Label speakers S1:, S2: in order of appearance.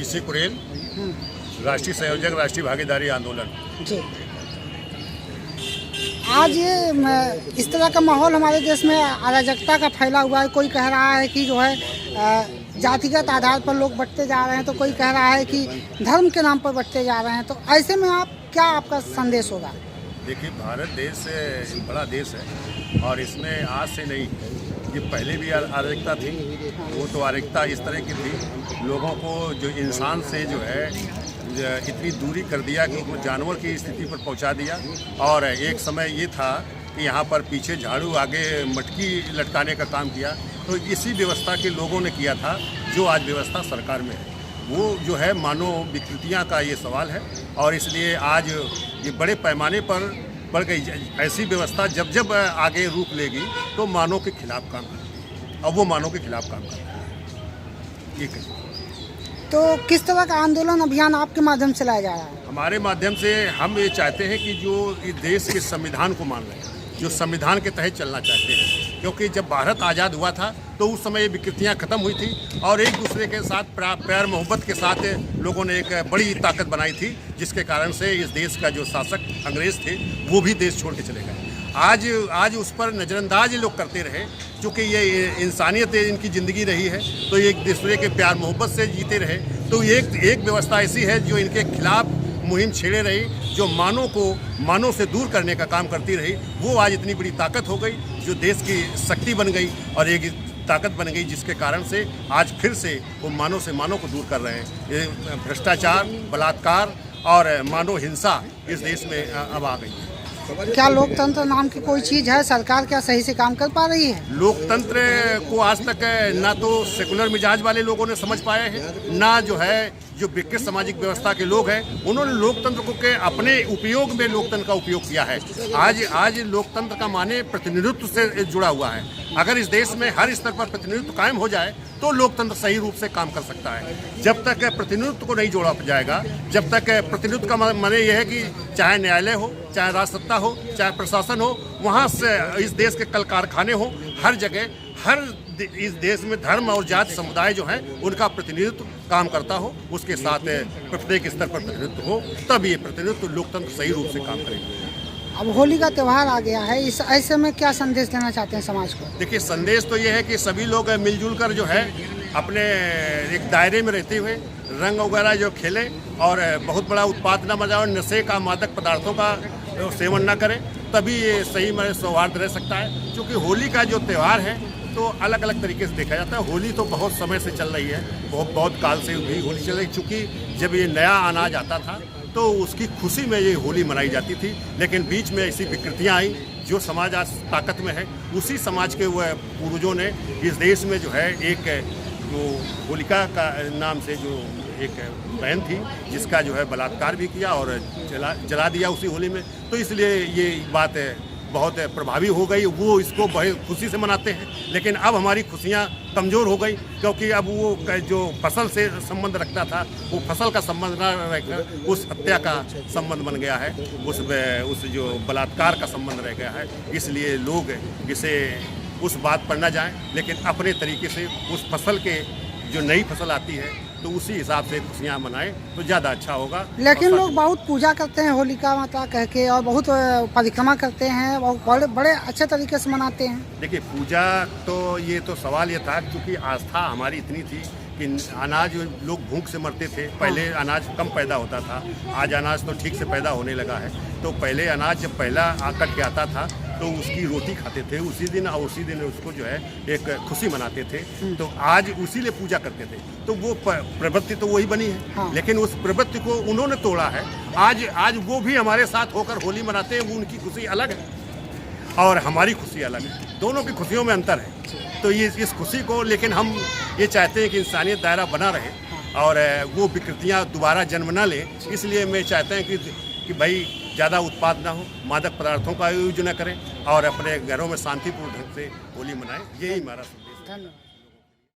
S1: PC Kurel, राष्ट्रीय संयोजक राष्ट्रीय भागीदारी आंदोलन।
S2: जी, आज इस तरह का माहौल हमारे देश में अराजकता का फैला हुआ है। कोई कह रहा है कि जो है जातिगत आधार पर लोग बंटते जा रहे हैं, तो कोई कह रहा है कि धर्म के नाम पर बंटते जा रहे हैं। तो ऐसे में आपका संदेश होगा?
S1: देखिए, भारत देश एक बड़ा देश है और इसमें आज से नहीं, ये पहले भी अराजकता थी। वो तो अराजकता इस तरह की थी, लोगों को जो इंसान से जो है इतनी दूरी कर दिया कि वो जानवर की स्थिति पर पहुंचा दिया। और एक समय ये था कि यहाँ पर पीछे झाड़ू, आगे मटकी लटकाने का काम किया। तो इसी व्यवस्था के लोगों ने किया था जो आज व्यवस्था सरकार में है। वो जो है मानव विकृतियाँ का ये सवाल है और इसलिए आज ये बड़े पैमाने पर बढ़ गई। ऐसी व्यवस्था जब जब आगे रूप लेगी तो मानव के खिलाफ काम करेगी। अब वो मानव के खिलाफ काम कर रहा है। ये कहिए
S2: तो किस तरह का आंदोलन अभियान आपके माध्यम से लाया जा रहा है?
S1: हमारे माध्यम से हम ये चाहते हैं कि जो इस देश के संविधान को मान रहे हैं, जो संविधान के तहत चलना चाहते हैं, क्योंकि जब भारत आज़ाद हुआ था तो उस समय ये विकृतियाँ खत्म हुई थी और एक दूसरे के साथ प्यार मोहब्बत के साथ लोगों ने एक बड़ी ताकत बनाई थी, जिसके कारण से इस देश का जो शासक अंग्रेज थे वो भी देश छोड़ के चले गए। आज उस पर नज़रअंदाज लोग करते रहे, क्योंकि ये इंसानियत इनकी ज़िंदगी रही है, तो ये एक दूसरे के प्यार मोहब्बत से जीते रहे। तो एक व्यवस्था ऐसी है जो इनके खिलाफ मुहिम छेड़े रही, जो मानव से दूर करने का काम करती रही। वो आज इतनी बड़ी ताकत हो गई, जो देश की शक्ति बन गई और एक ताकत बन गई, जिसके कारण से आज फिर से वो मानव को दूर कर रहे हैं। ये भ्रष्टाचार, बलात्कार और मानव हिंसा इस देश में अब आ गई है।
S2: क्या लोकतंत्र नाम की कोई चीज़ है? सरकार क्या सही से काम कर पा रही है?
S1: लोकतंत्र को आज तक ना तो सेकुलर मिजाज वाले लोगों ने समझ पाए हैं, ना जो है जो विकृत सामाजिक व्यवस्था के लोग हैं उन्होंने लोकतंत्र को के अपने उपयोग में लोकतंत्र का उपयोग किया है। आज लोकतंत्र का माने प्रतिनिधित्व से जुड़ा हुआ है। अगर इस देश में हर स्तर पर प्रतिनिधित्व कायम हो जाए तो लोकतंत्र सही रूप से काम कर सकता है। जब तक प्रतिनिधित्व को नहीं जोड़ा जाएगा, जब तक प्रतिनिधित्व का माने यह है कि चाहे न्यायालय हो, चाहे राजसत्ता हो, चाहे प्रशासन हो, वहाँ से इस देश के कल कारखाने हो, हर जगह इस देश में धर्म और जाति समुदाय जो है उनका प्रतिनिधित्व काम करता हो, उसके साथ प्रत्येक स्तर पर प्रतिनिधित्व हो, तब ये प्रतिनिधित्व लोकतंत्र सही रूप से काम करेगा।
S2: अब होली का त्यौहार आ गया है, इस ऐसे में क्या संदेश देना चाहते हैं समाज को?
S1: देखिए, संदेश तो ये है कि सभी लोग मिलजुल कर जो है अपने एक दायरे में रहते हुए रंग वगैरह जो खेलें और बहुत बड़ा उत्पाद न मचाएं और नशे का, मादक पदार्थों का सेवन न करें, तभी ये सही में सौहार्द रह सकता है। क्योंकि होली का जो त्यौहार है तो अलग अलग तरीके से देखा जाता है। होली तो बहुत समय से चल रही है, बहुत काल से भी होली चल रही। चूँकि जब ये नया अनाज आता था तो उसकी खुशी में ये होली मनाई जाती थी, लेकिन बीच में ऐसी विकृतियाँ आई जो समाज आज ताकत में है। उसी समाज के वह पूर्वजों ने इस देश में जो है एक जो होलिका का नाम से जो एक बहन थी, जिसका जो है बलात्कार भी किया और जला दिया उसी होली में। तो इसलिए ये बात बहुत प्रभावी हो गई। वो इसको बहुत खुशी से मनाते हैं, लेकिन अब हमारी खुशियाँ कमज़ोर हो गई, क्योंकि अब वो जो फसल से संबंध रखता था वो फसल का संबंध न रहकर उस हत्या का संबंध बन गया है, उस जो बलात्कार का संबंध रह गया है। इसलिए लोग इसे उस बात पर न जाएं, लेकिन अपने तरीके से उस फसल के जो नई फसल आती है तो उसी हिसाब से खुशियाँ मनाएं तो ज़्यादा अच्छा होगा।
S2: लेकिन लोग बहुत पूजा करते हैं होलिका माता कह के, और बहुत परिक्रमा करते हैं और बड़े अच्छे तरीके से मनाते हैं।
S1: देखिए, पूजा तो ये तो सवाल ये था, क्योंकि आस्था हमारी इतनी थी कि अनाज लोग भूख से मरते थे। पहले अनाज कम पैदा होता था, आज अनाज तो ठीक से पैदा होने लगा है। तो पहले अनाज जब पहला कट के आता था तो उसकी रोटी खाते थे उसी दिन, और उसी दिन उसको जो है एक खुशी मनाते थे। तो आज उसी लिए पूजा करते थे। तो वो प्रवृत्ति तो वही बनी है,
S2: हाँ।
S1: लेकिन उस प्रवृत्ति को उन्होंने तोड़ा है। आज वो भी हमारे साथ होकर होली मनाते हैं। वो उनकी खुशी अलग है और हमारी खुशी अलग है, दोनों की खुशियों में अंतर है। तो ये इस खुशी को, लेकिन हम ये चाहते हैं कि इंसानियत दायरा बना रहे और वो विकृतियाँ दोबारा जन्म न लें। इसलिए मैं चाहते हैं कि भाई ज़्यादा उत्पाद ना हो, मादक पदार्थों का यूज न करें और अपने घरों में शांतिपूर्ण ढंग से होली मनाएं। यही हमारा संदेश है।
S2: धन्यवाद।